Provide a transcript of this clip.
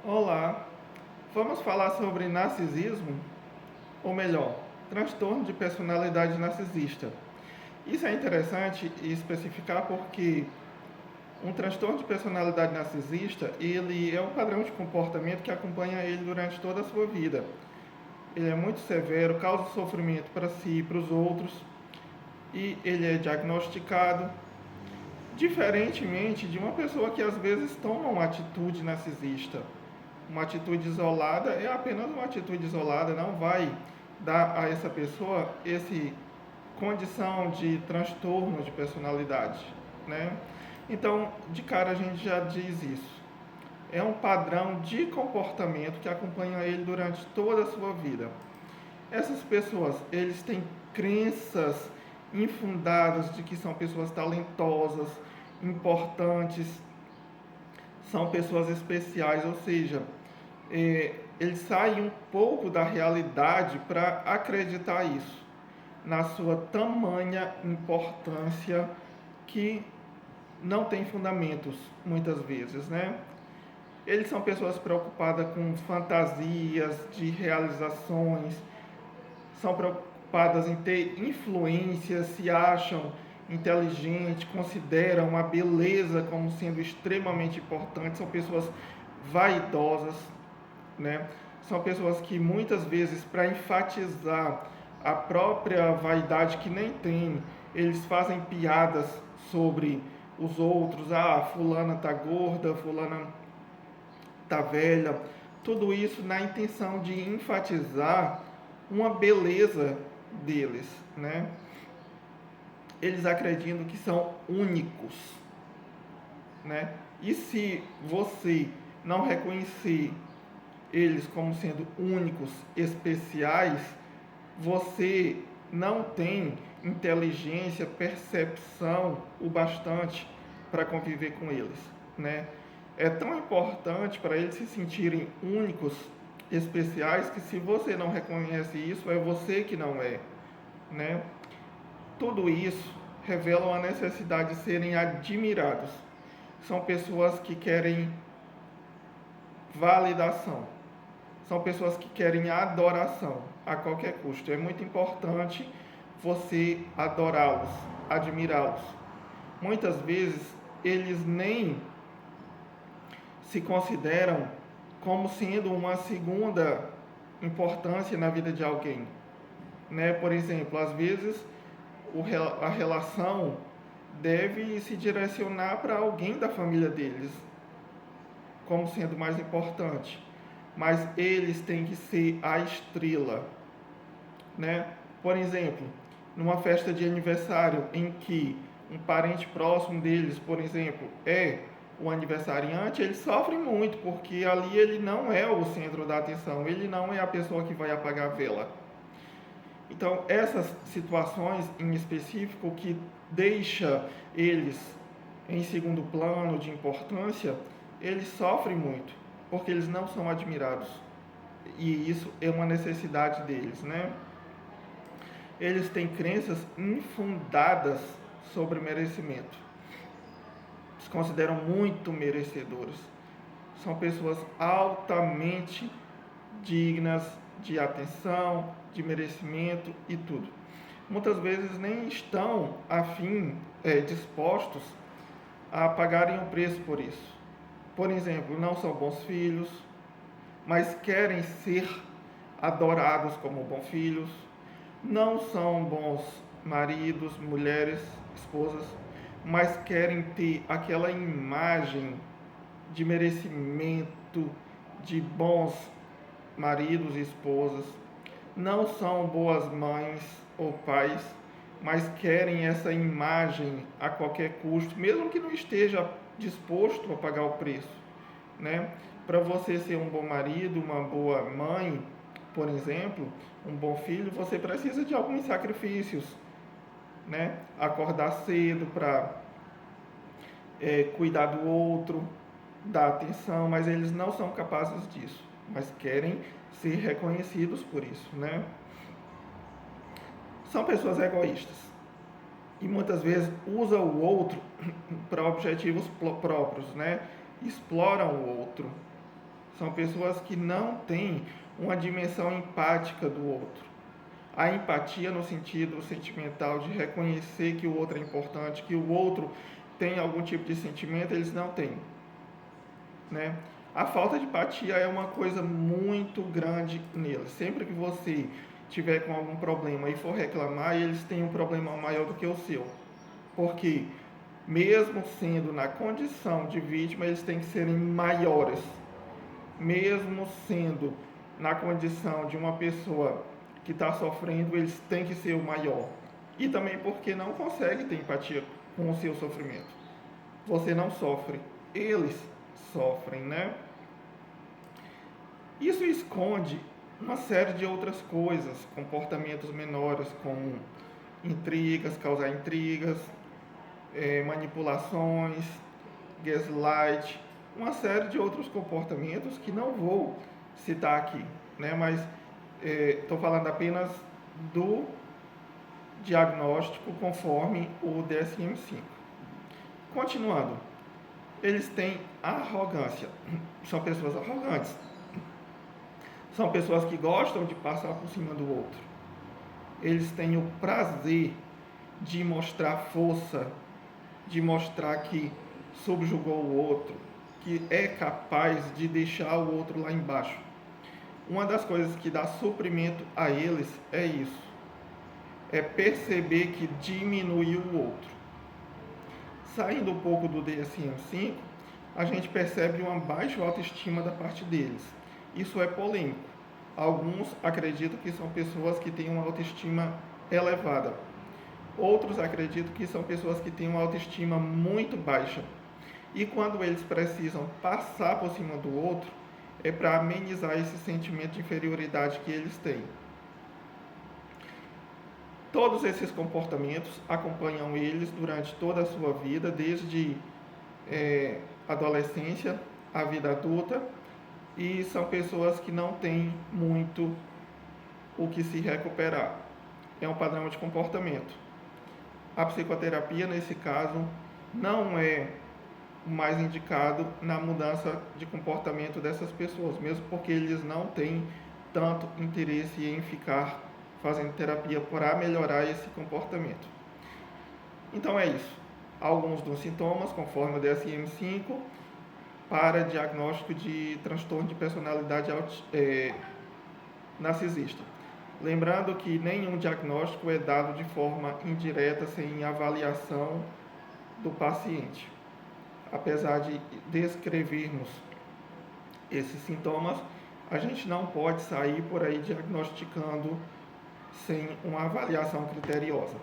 Olá, vamos falar sobre narcisismo, ou melhor, transtorno de personalidade narcisista. Isso é interessante especificar porque um transtorno de personalidade narcisista, ele é um padrão de comportamento que acompanha ele durante toda a sua vida. Ele é muito severo, causa sofrimento para si e para os outros, e ele é diagnosticado, diferentemente de uma pessoa que às vezes toma uma atitude narcisista. Uma atitude isolada é apenas uma atitude isolada, não vai dar a essa pessoa esse condição de transtorno de personalidade, né? Então, de cara a gente já diz isso. É um padrão de comportamento que acompanha ele durante toda a sua vida. Essas pessoas, eles têm crenças infundadas de que são pessoas talentosas, importantes, são pessoas especiais, ou seja, ele sai um pouco da realidade para acreditar isso, na sua tamanha importância que não tem fundamentos muitas vezes, né? Eles são pessoas preocupadas com fantasias de realizações, são preocupadas em ter influência, se acham inteligentes, consideram a beleza como sendo extremamente importante, são pessoas vaidosas, né? São pessoas que muitas vezes, para enfatizar a própria vaidade que nem tem, eles fazem piadas sobre os outros. Ah, fulana tá gorda, fulana tá velha. Tudo isso na intenção de enfatizar uma beleza deles, né? Eles acreditam que são únicos, né? E se você não reconhecer eles como sendo únicos, especiais, você não tem inteligência, percepção o bastante para conviver com eles, né? É tão importante para eles se sentirem únicos, especiais, que se você não reconhece isso, é você que não é, né? Tudo isso revela a necessidade de serem admirados. São pessoas que querem validação. São pessoas que querem adoração a qualquer custo. É muito importante você adorá-los, admirá-los. Muitas vezes eles nem se consideram como sendo uma segunda importância na vida de alguém, né? Por exemplo, às vezes a relação deve se direcionar para alguém da família deles, como sendo mais importante, mas eles têm que ser a estrela, né? Por exemplo, numa festa de aniversário em que um parente próximo deles, por exemplo, é o aniversariante, eles sofrem muito, porque ali ele não é o centro da atenção, ele não é a pessoa que vai apagar a vela. Então, essas situações em específico que deixa eles em segundo plano de importância, eles sofrem muito, porque eles não são admirados. E isso é uma necessidade deles, né? Eles têm crenças infundadas sobre merecimento. Se consideram muito merecedores. São pessoas altamente dignas de atenção, de merecimento e tudo. Muitas vezes nem estão dispostos a pagarem o preço por isso. Por exemplo, não são bons filhos, mas querem ser adorados como bons filhos. Não são bons maridos, mulheres, esposas, mas querem ter aquela imagem de merecimento, de bons maridos e esposas. Não são boas mães ou pais, mas querem essa imagem a qualquer custo, mesmo que não esteja disposto a pagar o preço, né? Para você ser um bom marido, uma boa mãe, por exemplo, um bom filho, você precisa de alguns sacrifícios, né? Acordar cedo para cuidar do outro, dar atenção, mas eles não são capazes disso, mas querem ser reconhecidos por isso, né? São pessoas egoístas e muitas vezes usam o outro para objetivos próprios, né? Exploram o outro, São pessoas que não têm uma dimensão empática do outro. A empatia no sentido sentimental de reconhecer que o outro é importante, que o outro tem algum tipo de sentimento, eles não têm, né? A falta de empatia é uma coisa muito grande neles. Sempre que você tiver com algum problema e for reclamar, eles têm um problema maior do que o seu. Porque mesmo sendo na condição de vítima, eles têm que serem maiores. Mesmo sendo na condição de uma pessoa que está sofrendo, eles têm que ser o maior. E também porque não consegue ter empatia com o seu sofrimento. Você não sofre, eles sofrem, né? Isso esconde uma série de outras coisas, comportamentos menores como intrigas, causar intrigas, manipulações, gaslight, uma série de outros comportamentos que não vou citar aqui, né? Mas estou falando apenas do diagnóstico conforme o DSM-5. Continuando, eles têm arrogância, são pessoas arrogantes, são pessoas que gostam de passar por cima do outro, eles têm o prazer de mostrar força, de mostrar que subjugou o outro, que é capaz de deixar o outro lá embaixo. Uma das coisas que dá suprimento a eles é isso, é perceber que diminuiu o outro. Saindo um pouco do DSM-5, a gente percebe uma baixa autoestima da parte deles. Isso é polêmico. Alguns acreditam que são pessoas que têm uma autoestima elevada. Outros acreditam que são pessoas que têm uma autoestima muito baixa. E quando eles precisam passar por cima do outro, é para amenizar esse sentimento de inferioridade que eles têm. Todos esses comportamentos acompanham eles durante toda a sua vida, desde adolescência à vida adulta, e são pessoas que não têm muito o que se recuperar. É um padrão de comportamento. A psicoterapia, nesse caso, não é o mais indicado na mudança de comportamento dessas pessoas, mesmo porque eles não têm tanto interesse em ficar fazendo terapia para melhorar esse comportamento. Então é isso. Alguns dos sintomas, conforme o DSM-5, para diagnóstico de transtorno de personalidade narcisista. Lembrando que nenhum diagnóstico é dado de forma indireta, sem avaliação do paciente. Apesar de descrevermos esses sintomas, a gente não pode sair por aí diagnosticando sem uma avaliação criteriosa.